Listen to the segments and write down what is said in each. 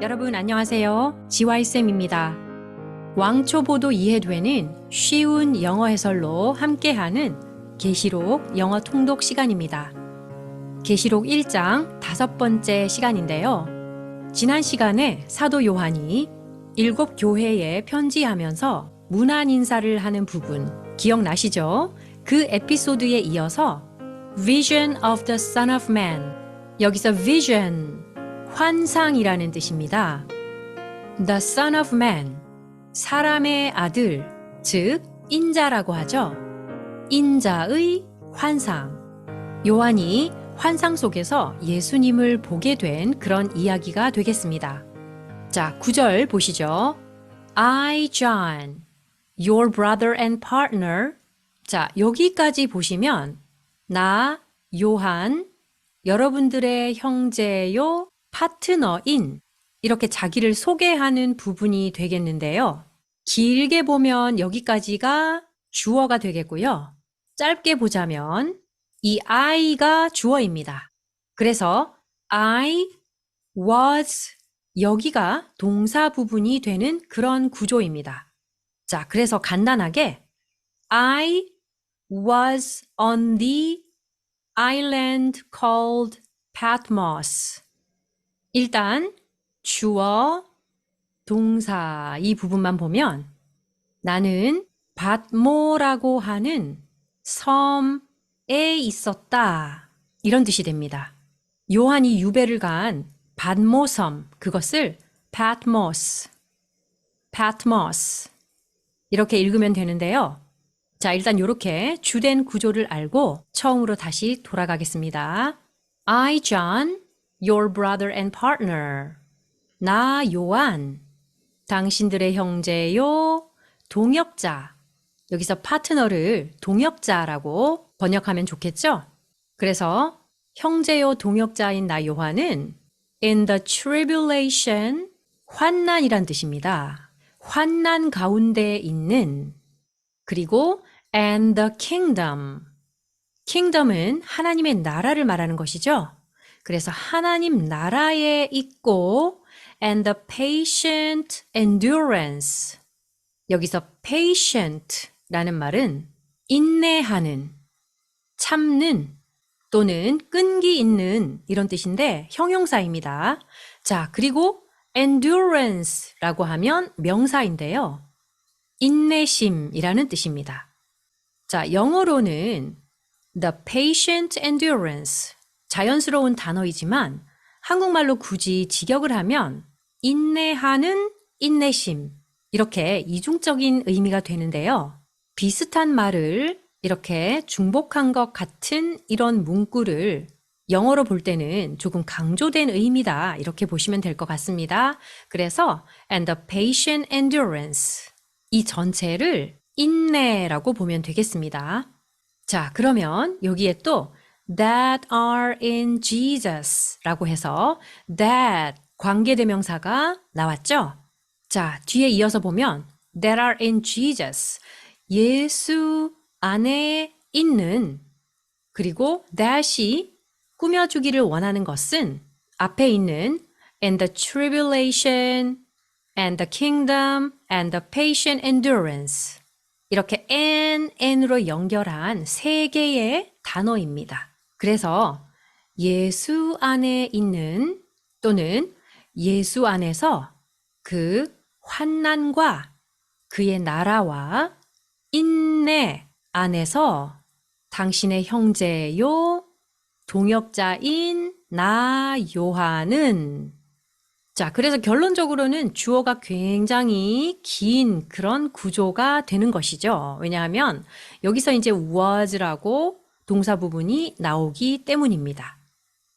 여러분 안녕하세요. 지와이쌤입니다. 왕초보도 이해되는 쉬운 영어 해설로 함께하는 계시록 영어 통독 시간입니다. 계시록 1장 5번째 시간인데요. 지난 시간에 사도 요한이 7 교회에 편지하면서 문안 인사를 하는 부분 기억나시죠? 그 에피소드에 이어서 Vision of the Son of Man, 여기서 vision, 환상이라는 뜻입니다. The Son of Man, 사람의 아들, 즉 인자라고 하죠. 인자의 환상. 요한이 환상 속에서 예수님을 보게 된 그런 이야기가 되겠습니다. 자, 9절 보시죠. I, John, your brother and partner. 자, 여기까지 보시면 나, 요한, 여러분들의 형제요, 파트너인, 이렇게 자기를 소개하는 부분이 되겠는데요. 길게 보면 여기까지가 주어가 되겠고요. 짧게 보자면 이 I가 주어입니다. 그래서 I was, 여기가 동사 부분이 되는 그런 구조입니다. 자, 그래서 간단하게 I was on the island called Patmos. 일단 주어, 동사 이 부분만 보면 나는 밧모라고 하는 섬에 있었다. 이런 뜻이 됩니다. 요한이 유배를 간 밧모섬, 그것을 Patmos, Patmos 이렇게 읽으면 되는데요. 자, 일단 이렇게 주된 구조를 알고 처음으로 다시 돌아가겠습니다. I, John, your brother and partner. 나, 요한, 당신들의 형제요, 동역자. 여기서 파트너를 동역자라고 번역하면 좋겠죠? 그래서 형제요, 동역자인 나, 요한은 in the tribulation, 환난이란 뜻입니다. 환난 가운데 있는, 그리고 and the kingdom. kingdom은 하나님의 나라를 말하는 것이죠. 그래서 하나님 나라에 있고 and the patient endurance. 여기서 patient라는 말은 인내하는, 참는 또는 끈기 있는 이런 뜻인데 형용사입니다. 자, 그리고 endurance라고 하면 명사인데요. 인내심이라는 뜻입니다. 자, 영어로는 the patient endurance, 자연스러운 단어이지만 한국말로 굳이 직역을 하면 인내하는 인내심, 이렇게 이중적인 의미가 되는데요. 비슷한 말을 이렇게 중복한 것 같은 이런 문구를 영어로 볼 때는 조금 강조된 의미다, 이렇게 보시면 될 것 같습니다. 그래서 and the patient endurance, 이 전체를 인내라고 보면 되겠습니다. 자, 그러면 여기에 또 that are in Jesus 라고 해서 that 관계대명사가 나왔죠? 자, 뒤에 이어서 보면 that are in Jesus, 예수 안에 있는, 그리고 that이 꾸며주기를 원하는 것은 앞에 있는 in the tribulation, and the kingdom, and the patient endurance. 이렇게 n으로 연결한 3개의 단어입니다. 그래서 예수 안에 있는 또는 예수 안에서 그 환난과 그의 나라와 인내 안에서 당신의 형제요, 동역자인 나 요한은, 자, 그래서 결론적으로는 주어가 굉장히 긴 그런 구조가 되는 것이죠. 왜냐하면 여기서 이제 was라고 동사 부분이 나오기 때문입니다.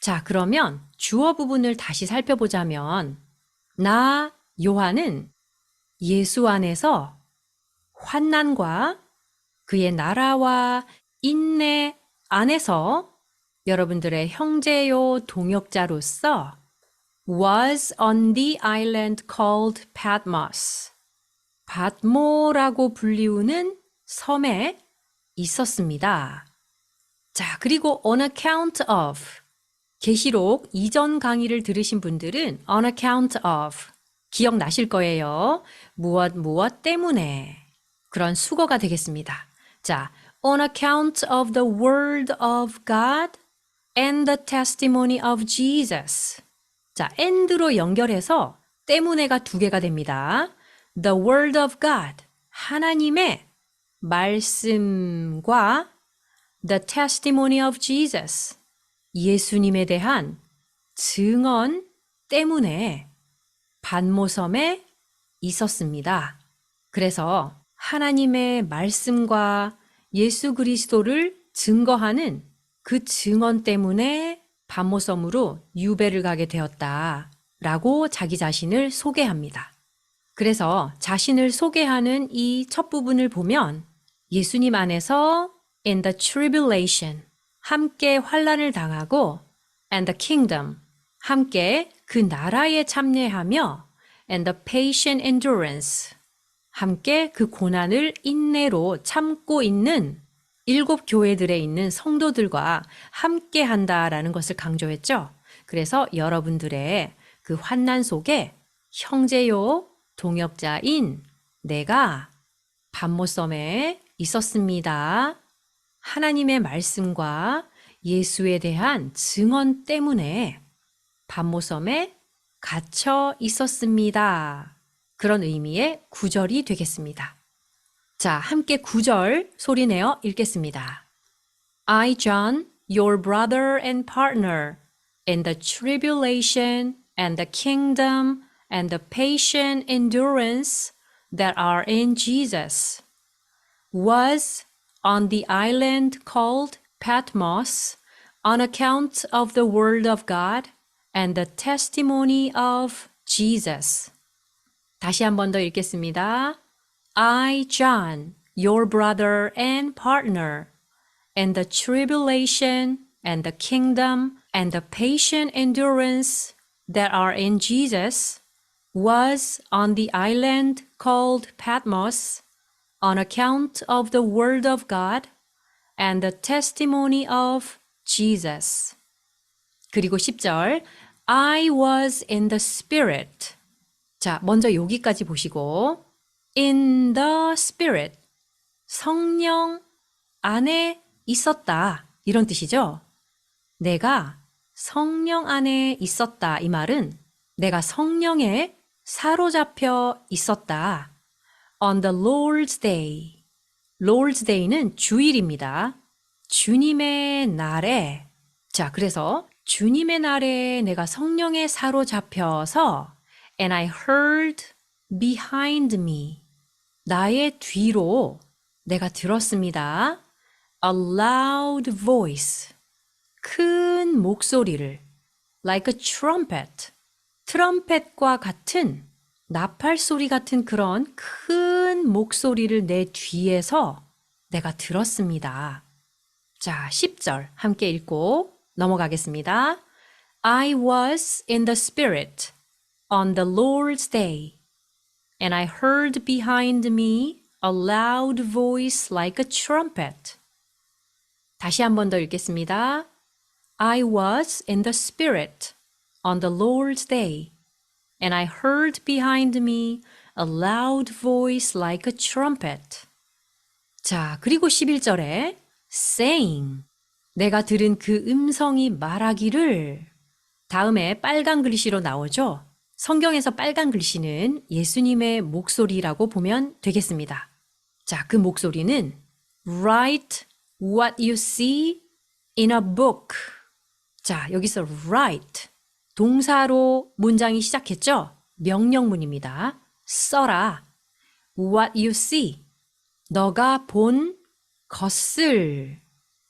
자, 그러면 주어 부분을 다시 살펴보자면 나, 요한은 예수 안에서 환난과 그의 나라와 인내 안에서 여러분들의 형제요, 동역자로서 was on the island called Patmos. 밧모라고 불리우는 섬에 있었습니다. 자, 그리고 on account of, 계시록 이전 강의를 들으신 분들은 on account of 기억나실 거예요. 무엇 때문에 그런 수거가 되겠습니다. 자, on account of the word of God and the testimony of Jesus. 자, and로 연결해서 때문에가 두 개가 됩니다. The word of God, 하나님의 말씀과 the testimony of Jesus, 예수님에 대한 증언 때문에 반모섬에 있었습니다. 그래서 하나님의 말씀과 예수 그리스도를 증거하는 그 증언 때문에 반모섬으로 유배를 가게 되었다라고 자기 자신을 소개합니다. 그래서 자신을 소개하는 이 첫 부분을 보면 예수님 안에서 in the tribulation 함께 환난을 당하고 and the kingdom 함께 그 나라에 참여하며 and the patient endurance 함께 그 고난을 인내로 참고 있는 7 교회들에 있는 성도들과 함께 한다라는 것을 강조했죠. 그래서 여러분들의 그 환난 속에 형제요 동역자인 내가 반모섬에 있었습니다. 하나님의 말씀과 예수에 대한 증언 때문에 반모섬에 갇혀 있었습니다. 그런 의미의 구절이 되겠습니다. 자, 함께 구절 소리내어 읽겠습니다. I, John, your brother and partner in the tribulation and the kingdom and the patient endurance that are in Jesus, was on the island called Patmos on account of the word of God and the testimony of Jesus. 다시 한 번 더 읽겠습니다. I, John, your brother and partner, in the tribulation and the kingdom and the patient endurance that are in Jesus, was on the island called Patmos on account of the word of God and the testimony of Jesus. 그리고 10절, I was in the Spirit. 자, 먼저 여기까지 보시고 in the Spirit, 성령 안에 있었다 이런 뜻이죠. 내가 성령 안에 있었다 이 말은 내가 성령에 사로잡혀 있었다. On the Lord's Day. Lord's Day는 주일입니다. 주님의 날에. 자, 그래서 주님의 날에 내가 성령에 사로잡혀서 and I heard behind me. 나의 뒤로 내가 들었습니다. A loud voice. 큰 목소리를 like a trumpet. 트럼펫과 같은 나팔 소리 같은 그런 큰 목소리를 내 뒤에서 내가 들었습니다. 자, 10절 함께 읽고 넘어가겠습니다. I was in the Spirit on the Lord's day, and I heard behind me a loud voice like a trumpet. 다시 한 번 더 읽겠습니다. I was in the Spirit on the Lord's day, and I heard behind me a loud voice like a trumpet. 자, 그리고 11절에 saying, 내가 들은 그 음성이 말하기를. 다음에 빨간 글씨로 나오죠. 성경에서 빨간 글씨는 예수님의 목소리라고 보면 되겠습니다. 자, 그 목소리는 Write what you see in a book. 자, 여기서 write, 동사로 문장이 시작했죠? 명령문입니다. 써라. What you see, 너가 본 것을.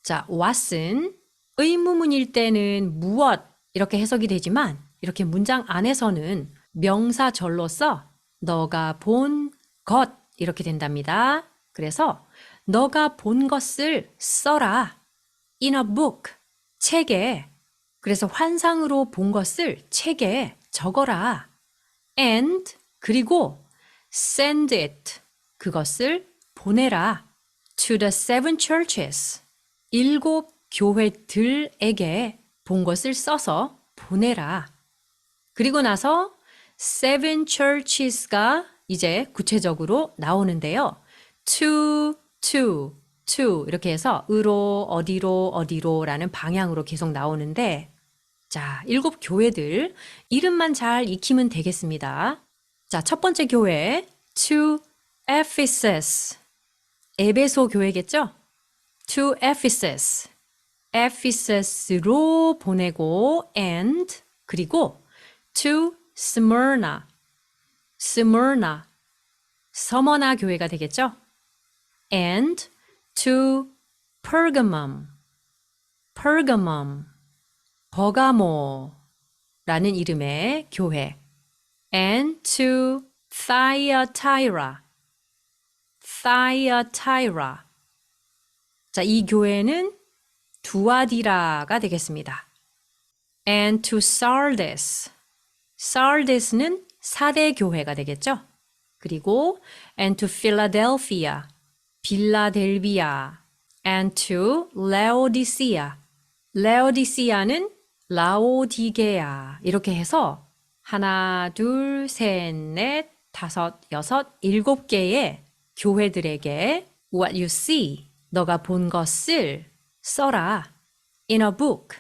자, what은 의문문일 때는 무엇 이렇게 해석이 되지만 이렇게 문장 안에서는 명사절로서 너가 본 것 이렇게 된답니다. 그래서 너가 본 것을 써라. In a book, 책에. 그래서 환상으로 본 것을 책에 적어라. And, 그리고 send it, 그것을 보내라. To the 7 churches, 7 교회들에게 본 것을 써서 보내라. 그리고 나서 seven churches가 이제 구체적으로 나오는데요. to 이렇게 해서 으로, 어디로라는 방향으로 계속 나오는데 자, 7 교회들 이름만 잘 익히면 되겠습니다. 자, 첫 번째 교회 to Ephesus. 에베소 교회겠죠? to Ephesus. Ephesus로 보내고 and 그리고 to Smyrna. 서머나 교회가 되겠죠? and to Pergamum. 버가모라는 이름의 교회. and to Thyatira. 자, 이 교회는 두아디라가 되겠습니다. and to Sardis. Sardis는 4대 교회가 되겠죠? 그리고 and to Philadelphia. 빌라델비아. and to Laodicea. 라오디시아는 라오디게아. 이렇게 해서 하나, 둘, 셋, 넷, 다섯, 여섯, 7개의 교회들에게 what you see, 너가 본 것을 써라. in a book,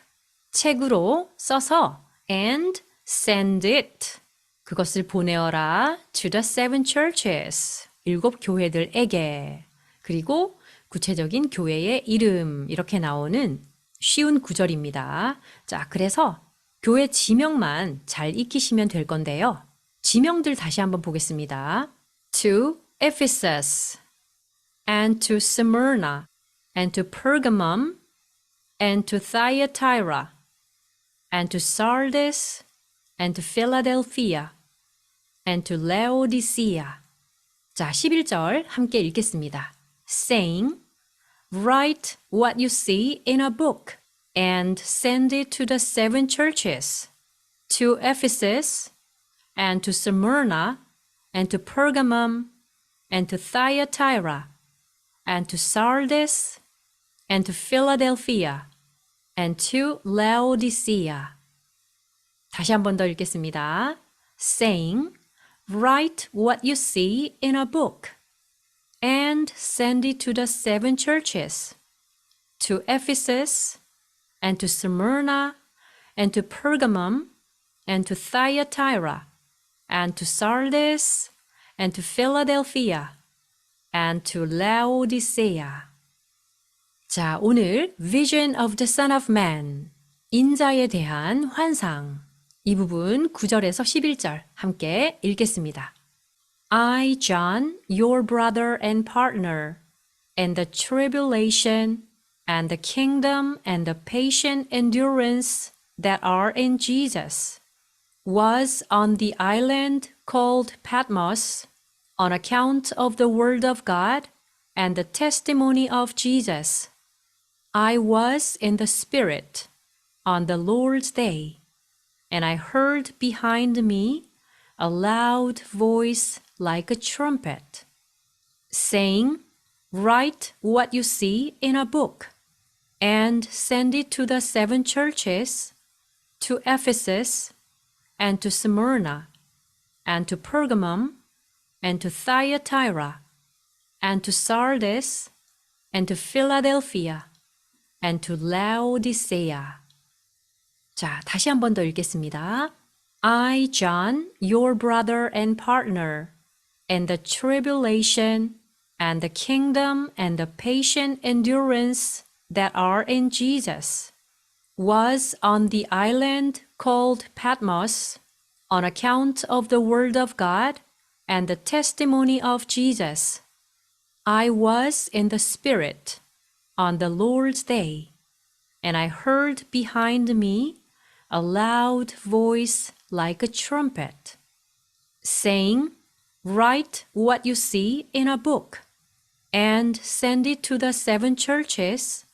책으로 써서 and send it, 그것을 보내어라. to the 7 churches, 7 교회들에게. 그리고 구체적인 교회의 이름 이렇게 나오는 쉬운 구절입니다. 자, 그래서 교회 지명만 잘 익히시면 될 건데요. 지명들 다시 한번 보겠습니다. to Ephesus, and to Smyrna, and to Pergamum, and to Thyatira, and to Sardis, and to Philadelphia, and to Laodicea. 자, 11절 함께 읽겠습니다. saying, write what you see in a book and send it to the 7 churches, to Ephesus, and to Smyrna, and to Pergamum, and to Thyatira, and to Sardis, and to Philadelphia, and to Laodicea. 다시 한 번 더 읽겠습니다. saying, write what you see in a book and send it to the 7 churches, to Ephesus, and to Smyrna, and to Pergamum, and to Thyatira, and to Sardis, and to Philadelphia, and to Laodicea. 자, 오늘 Vision of the Son of Man, 인자에 대한 환상. 이 부분 9절에서 11절 함께 읽겠습니다. I, John, your brother and partner, in the tribulation and the kingdom and the patient endurance that are in Jesus, was on the island called Patmos on account of the word of God and the testimony of Jesus. I was in the Spirit on the Lord's day, and I heard behind me a loud voice like a trumpet, saying, write what you see in a book, and send it to the 7 churches, to Ephesus, and to Smyrna, and to Pergamum, and to Thyatira, and to Sardis, and to Philadelphia, and to Laodicea. 자, 다시 한 번 더 읽겠습니다. I, John, your brother and partner, in the tribulation and the kingdom and the patient endurance that are in Jesus, was on the island called Patmos on account of the word of God and the testimony of Jesus. I was in the Spirit on the Lord's day, and I heard behind me a loud voice like a trumpet, saying, write what you see in a book, and send it to the 7 churches,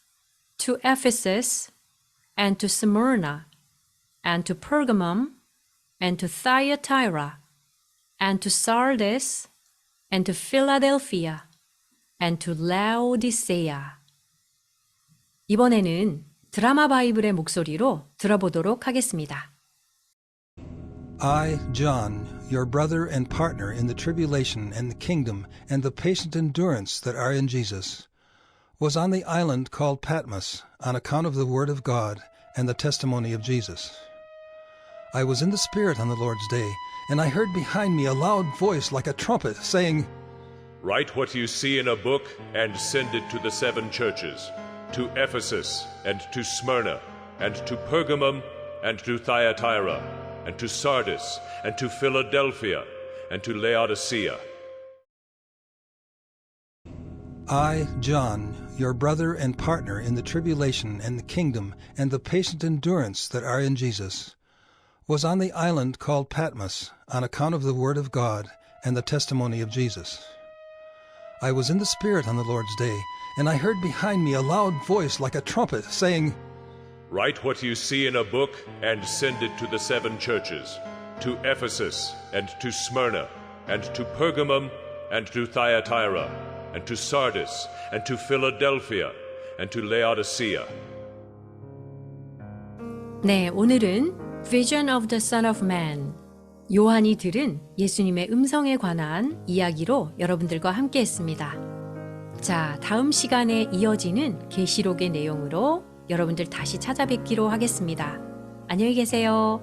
to Ephesus, and to Smyrna, and to Pergamum, and to Thyatira, and to Sardis, and to Philadelphia, and to Laodicea. 이번에는 드라마 바이블의 목소리로 들어보도록 하겠습니다. I, John, your brother and partner in the tribulation and the kingdom and the patient endurance that are in Jesus, was on the island called Patmos on account of the word of God and the testimony of Jesus. I was in the Spirit on the Lord's day, and I heard behind me a loud voice like a trumpet saying, Write what you see in a book and send it to the 7 churches, to Ephesus and to Smyrna and to Pergamum and to Thyatira and to Sardis and to Philadelphia and to Laodicea. I, John, your brother and partner in the tribulation and the kingdom and the patient endurance that are in Jesus, was on the island called Patmos on account of the word of God and the testimony of Jesus. I was in the Spirit on the Lord's day, and I heard behind me a loud voice like a trumpet saying, Write what you see in a book and send it to the 7 churches, to Ephesus and to Smyrna and to Pergamum and to Thyatira and to Sardis and to Philadelphia and to Laodicea. 네, 오늘은 Vision of the Son of Man, 요한이 들은 예수님의 음성에 관한 이야기로 여러분들과 함께 했습니다. 자, 다음 시간에 이어지는 계시록의 내용으로 여러분들 다시 찾아뵙기로 하겠습니다. 안녕히 계세요.